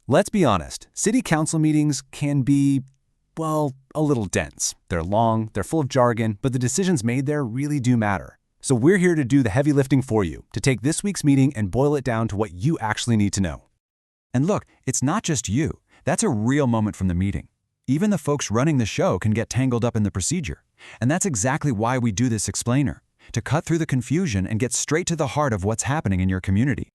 Let's be honest, city council meetings can be, well, a little dense. They're long, they're full of jargon, but the decisions made there really do matter. So we're here to do the heavy lifting for you, to take this week's meeting and boil it down to what you actually need to know. And look, it's not just you. That's a real moment from the meeting. Even the folks running the show can get tangled up in the procedure. And that's exactly why we do this explainer, to cut through the confusion and get straight to the heart of what's happening in your community.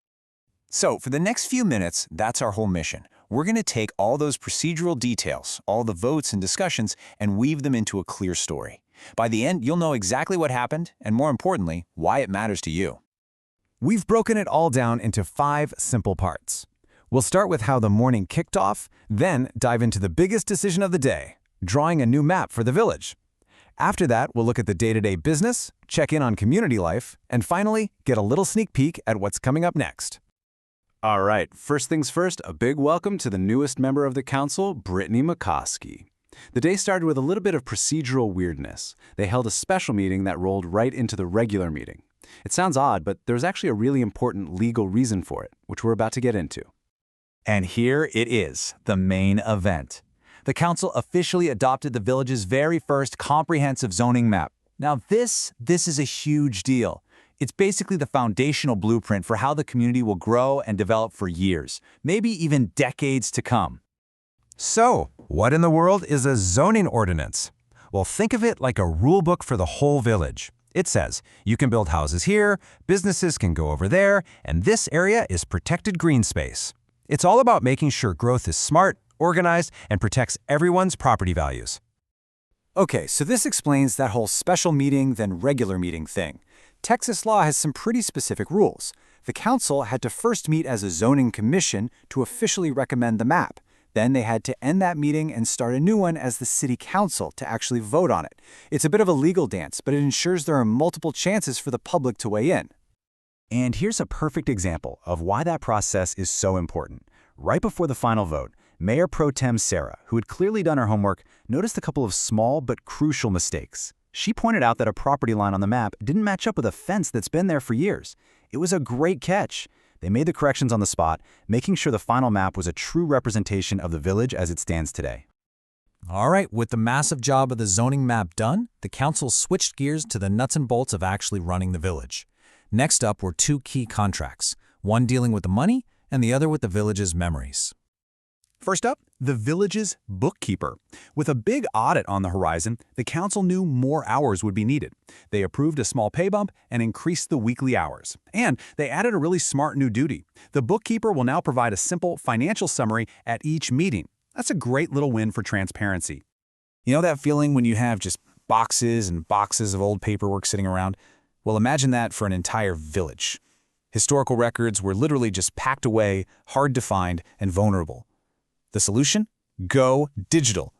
So for the next few minutes, that's our whole mission. We're going to take all those procedural details, all the votes and discussions, and weave them into a clear story. By the end, you'll know exactly what happened, and more importantly, why it matters to you. We've broken it all down into 5 simple parts. We'll start with how the morning kicked off, then dive into the biggest decision of the day, drawing a new map for the village. After that, we'll look at the day-to-day business, check in on community life, and finally, get a little sneak peek at what's coming up next. All right, first things first, a big welcome to the newest member of the council, Brittany McCoskey. The day started with a little bit of procedural weirdness. They held a special meeting that rolled right into the regular meeting. It sounds odd, but there's actually a really important legal reason for it, which we're about to get into. And here it is, the main event. The council officially adopted the village's very first comprehensive zoning map. Now this is a huge deal. It's basically the foundational blueprint for how the community will grow and develop for years, maybe even decades to come. So, what in the world is a zoning ordinance? Well, think of it like a rule book for the whole village. It says, you can build houses here, businesses can go over there, and this area is protected green space. It's all about making sure growth is smart, organized, and protects everyone's property values. Okay, so this explains that whole special meeting then regular meeting thing. Texas law has some pretty specific rules. The council had to first meet as a zoning commission to officially recommend the map. Then they had to end that meeting and start a new one as the city council to actually vote on it. It's a bit of a legal dance, but it ensures there are multiple chances for the public to weigh in. And here's a perfect example of why that process is so important. Right before the final vote, Mayor Pro Tem Sarah, who had clearly done her homework, noticed a couple of small but crucial mistakes. She pointed out that a property line on the map didn't match up with a fence that's been there for years. It was a great catch. They made the corrections on the spot, making sure the final map was a true representation of the village as it stands today. All right, with the massive job of the zoning map done, the council switched gears to the nuts and bolts of actually running the village. Next up were 2 key contracts, one dealing with the money and the other with the village's memories. First up, the village's bookkeeper. With a big audit on the horizon, the council knew more hours would be needed. They approved a small pay bump and increased the weekly hours. And they added a really smart new duty. The bookkeeper will now provide a simple financial summary at each meeting. That's a great little win for transparency. You know that feeling when you have just boxes and boxes of old paperwork sitting around? Well, imagine that for an entire village. Historical records were literally just packed away, hard to find, and vulnerable. The solution? Go digital.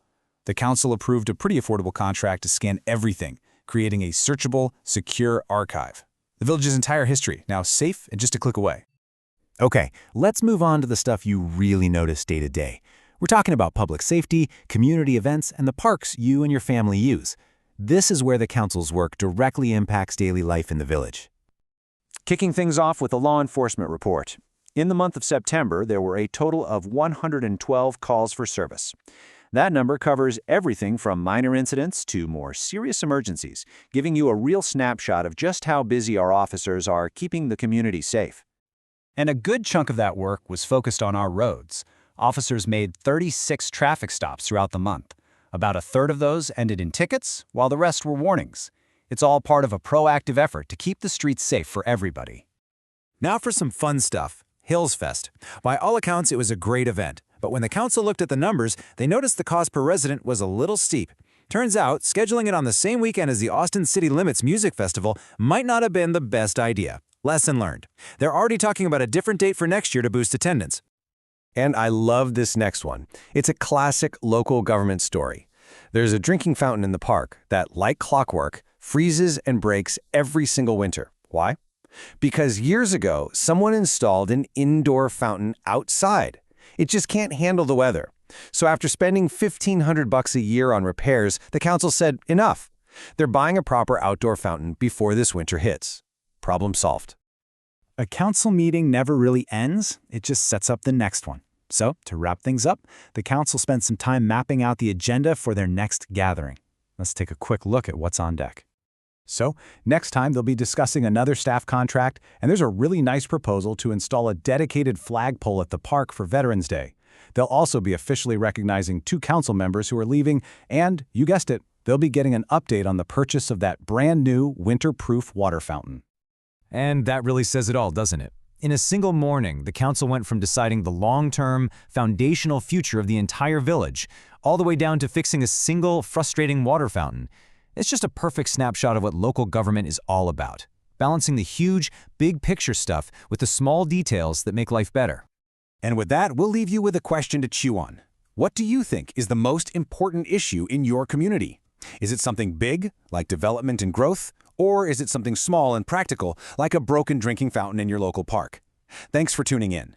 The council approved a pretty affordable contract to scan everything, creating a searchable, secure archive. The village's entire history, now safe and just a click away. Okay, let's move on to the stuff you really notice day to day. We're talking about public safety, community events, and the parks you and your family use. This is where the council's work directly impacts daily life in the village. Kicking things off with a law enforcement report. In the month of September, there were a total of 112 calls for service. That number covers everything from minor incidents to more serious emergencies, giving you a real snapshot of just how busy our officers are keeping the community safe. And a good chunk of that work was focused on our roads. Officers made 36 traffic stops throughout the month. About a third of those ended in tickets, while the rest were warnings. It's all part of a proactive effort to keep the streets safe for everybody. Now for some fun stuff. Hills Fest. By all accounts, it was a great event, but when the council looked at the numbers, they noticed the cost per resident was a little steep. Turns out, scheduling it on the same weekend as the Austin City Limits Music Festival might not have been the best idea. Lesson learned. They're already talking about a different date for next year to boost attendance. And I love this next one. It's a classic local government story. There's a drinking fountain in the park that, like clockwork, freezes and breaks every single winter. Why? Because years ago, someone installed an indoor fountain outside. It just can't handle the weather. So after spending $1,500 a year on repairs, the council said, enough. They're buying a proper outdoor fountain before this winter hits. Problem solved. A council meeting never really ends, it just sets up the next one. So, to wrap things up, the council spent some time mapping out the agenda for their next gathering. Let's take a quick look at what's on deck. So, next time they'll be discussing another staff contract, and there's a really nice proposal to install a dedicated flagpole at the park for Veterans Day. They'll also be officially recognizing 2 council members who are leaving, and, you guessed it, they'll be getting an update on the purchase of that brand new winter-proof water fountain. And that really says it all, doesn't it? In a single morning, the council went from deciding the long-term, foundational future of the entire village, all the way down to fixing a single, frustrating water fountain. It's just a perfect snapshot of what local government is all about, balancing the huge, big-picture stuff with the small details that make life better. And with that, we'll leave you with a question to chew on. What do you think is the most important issue in your community? Is it something big, like development and growth? Or is it something small and practical, like a broken drinking fountain in your local park? Thanks for tuning in.